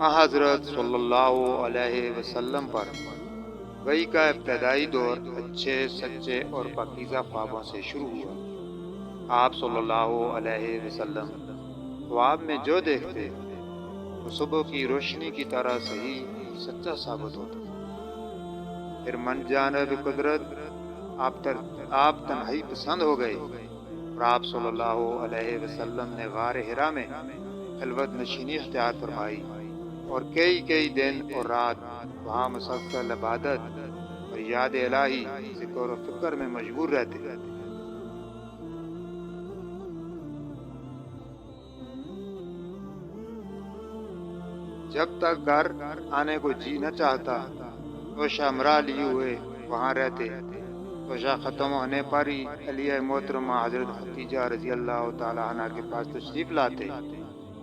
حضرت صلی اللہ علیہ وسلم پر وحی کا ابتدائی دور اچھے سچے اور پاکیزہ خوابوں سے شروع ہوا۔ آپ صلی اللہ علیہ وسلم خواب میں جو دیکھتے وہ صبح کی روشنی کی طرح صحیح سچا ثابت ہوتا۔ پھر من جانب قدرت آپ تنہائی پسند ہو گئے اور آپ صلی اللہ علیہ وسلم نے غار حرا میں خلوت نشینی اختیار فرمائی اور کئی دن اور رات وہاں مسلسل عبادت اور یاد الہی ذکر و فکر میں مشغول رہتے۔ جب تک گھر آنے کو جی نہ چاہتا تو شمرا لیے ہوئے وہاں رہتے۔ توشہ ختم ہونے پر ہی علیہ محترمہ حضرت ختیجہ رضی اللہ تعالیٰ عنہ کے پاس تشریف لاتے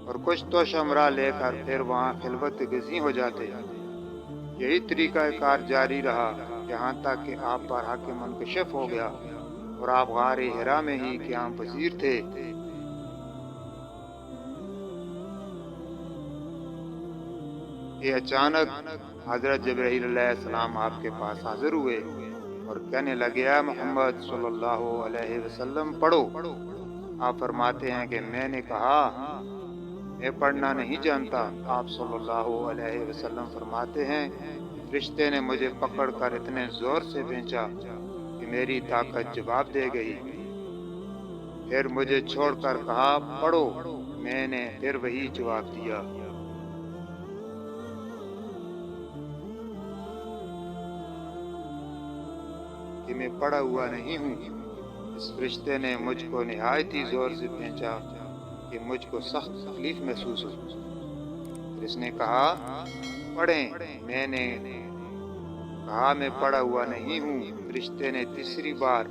اور کچھ توشہ مرا لے کر پھر وہاں خلوت گزین ہو جاتے۔ یہی طریقہ کار جاری رہا یہاں تک کہ آپ پر حق منکشف ہو گیا اور آپ غار حرا میں ہی قیام پذیر تھے۔ کہ اچانک حضرت جبرائیل علیہ السلام آپ کے پاس حاضر ہوئے اور کہنے لگے اے محمد صلی اللہ علیہ وسلم پڑھو۔ آپ فرماتے ہیں کہ میں نے کہا میں پڑھنا نہیں جانتا۔ آپ صلی اللہ علیہ وسلم فرماتے ہیں فرشتے نے مجھے پکڑ کر اتنے زور سے کھینچا کہ میری طاقت جواب دے گئی۔ پھر مجھے چھوڑ کر کہا پڑھو۔ میں نے پھر وہی جواب دیا۔ کہ میں پڑا ہوا نہیں ہوں۔ اس فرشتے نے مجھ کو نہایت ہی زور سے کھینچا کہ مجھ کو سخت تکلیف محسوس ہوئی۔ پھر اس نے کہا پڑھیں۔ میں نے کہا میں پڑا ہوا نہیں ہوں۔ فرشتے نے تیسری بار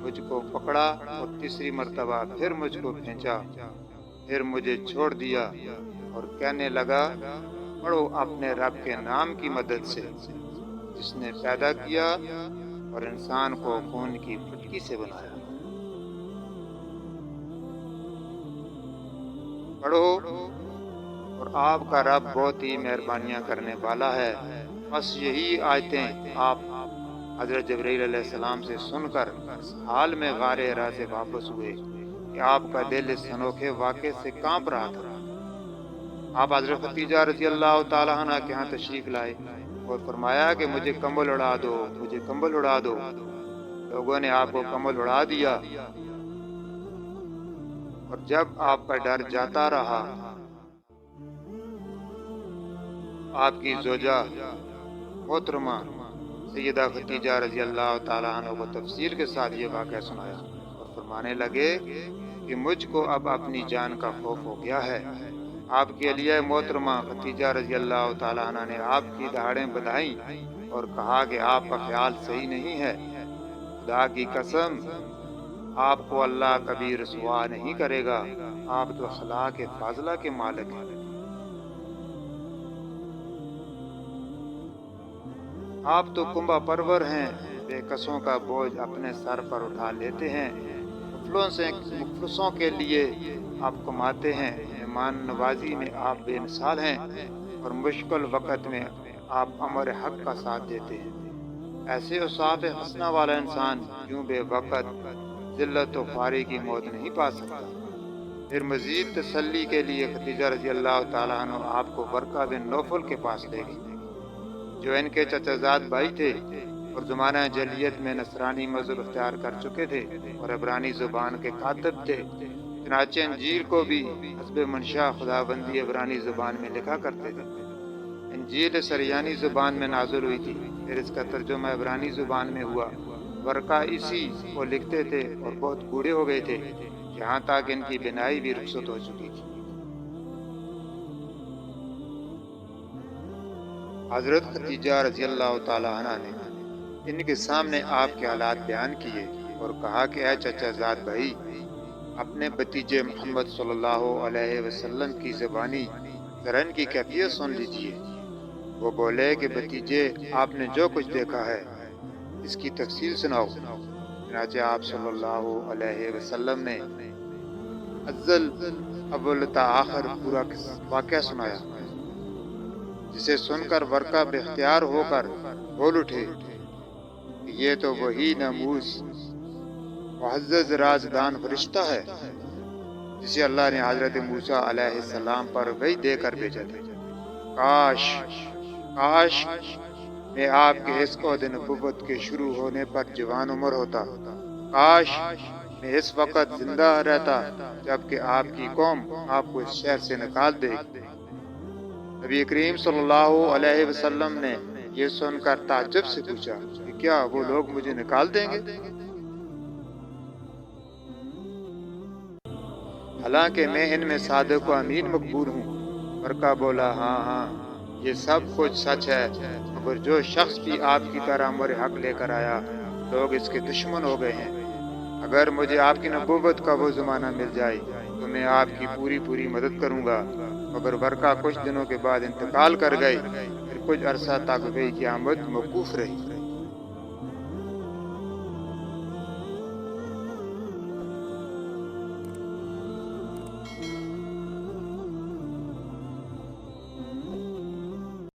مجھ کو پکڑا اور تیسری مرتبہ پھر مجھ کو کھینچا، پھر مجھے چھوڑ دیا اور کہنے لگا پڑھو اپنے رب کے نام کی مدد سے جس نے پیدا کیا اور انسان کو خون کی پھٹکی سے بنایا۔ پڑھو اور آپ کا رب بہت ہی مہربانیاں کرنے والا ہے۔ بس یہی آیتیں آپ حضرت جبرائیل علیہ السلام سے سن کر اس حال میں غار حرا سے واپس ہوئے کہ آپ کا دل اس انوکھے واقعے سے کانپ رہا تھا۔ آپ حضرت ختیجہ رضی اللہ تعالیٰ عنہ کے ہاں تشریف لائے اور فرمایا کہ مجھے کمبل اڑا دو، مجھے کمبل اڑا دو۔ لوگوں نے آپ کو کمبل اڑا دیا اور جب آپ کا ڈر جاتا رہا آپ کی زوجہ محترمہ سیدہ ختیجہ رضی اللہ تعالیٰ عنہ کو تفصیل کے ساتھ یہ واقعہ سنایا اور فرمانے لگے کہ مجھ کو اب اپنی جان کا خوف ہو گیا ہے۔ آپ کی علیہ محترمہ ختیجہ رضی اللہ تعالیٰ عنہ نے آپ کی دہاڑیں بندھائیں اور کہا کہ آپ کا خیال صحیح نہیں ہے۔ خدا کی قسم آپ کو اللہ کبھی رسوا نہیں کرے گا، آپ تو اخلاق فاضلہ کے مالک ہیں۔ آپ تو کنبہ پرور ہیں، بے کسوں کا بوجھ اپنے سر پر اٹھا لیتے ہیں، مفلسوں کے لیے آپ کماتے ہیں، مہمان نوازی میں آپ بے مثال ہیں اور مشکل وقت میں آپ امر حق کا ساتھ دیتے ہیں۔ ایسے اوصاف حسنہ والا انسان کیوں بے وقت ذلت و خواری کی موت نہیں پا سکتا؟ پھر مزید تسلی کے لیے ختیجہ رضی اللہ تعالیٰ عنہ آپ کو ورقہ بن نوفل کے پاس لے گئی جو ان کے چچا زاد بھائی تھے اور زمانہ جاہلیت میں نصرانی مذہب اختیار کر چکے تھے اور عبرانی زبان کے کاتب تھے۔ چنانچہ انجیل کو بھی حسب منشا خداوندی عبرانی زبان میں لکھا کرتے تھے۔ انجیل سریانی زبان میں نازل ہوئی تھی، پھر اس کا ترجمہ عبرانی زبان میں ہوا۔ ورقہ اسی کو لکھتے تھے اور بہت بوڑھے ہو گئے تھے، یہاں تک ان کی بینائی بھی رخصت ہو چکی تھی۔ حضرت ختیجہ رضی اللہ تعالیٰ عنہ نے ان کے سامنے آپ کے حالات بیان کیے اور کہا کہ اے چچا زاد بھائی، اپنے بھتیجے محمد صلی اللہ علیہ وسلم کی زبانی ذرا ان کی کیفیت سن لیجیے۔ وہ بولے کہ بھتیجے آپ نے جو کچھ دیکھا ہے اس کی تفصیل سناؤ۔ چنانچہ آپ صلی اللہ علیہ وسلم نے اول تا آخر پورا واقعہ سنایا۔ جسے سن کر ورقہ بے اختیار ہو کر بول اٹھے، یہ تو وہی ناموس معزز رازدان فرشتہ ہے جسے اللہ نے حضرت موسیٰ علیہ السلام پر وحی دے کر بھیجا تھا۔ کاش میں آپ کے اس عہد نبوت کے شروع ہونے پر جوان عمر ہوتا، کاش میں اس وقت زندہ رہتا جبکہ آپ کی قوم آپ کو اس شہر سے نکال دے گی۔ نبی کریم صلی اللہ علیہ وسلم نے یہ سن کر تعجب سے پوچھا کہ کیا وہ لوگ مجھے نکال دیں گے؟ حالانکہ میں ان میں صادق و امین مقبول ہوں۔ ورقہ بولا، ہاں، یہ سب کچھ سچ ہے، مگر جو شخص بھی آپ کی طرح امر حق لے کر آیا، لوگ اس کے دشمن ہو گئے ہیں۔ اگر مجھے آپ کی نبوت کا وہ زمانہ مل جائے تو میں آپ کی پوری مدد کروں گا۔ مگر ورقہ کچھ دنوں کے بعد انتقال کر گئے، پھر کچھ عرصہ تک وحی کی آمد موقوف رہی۔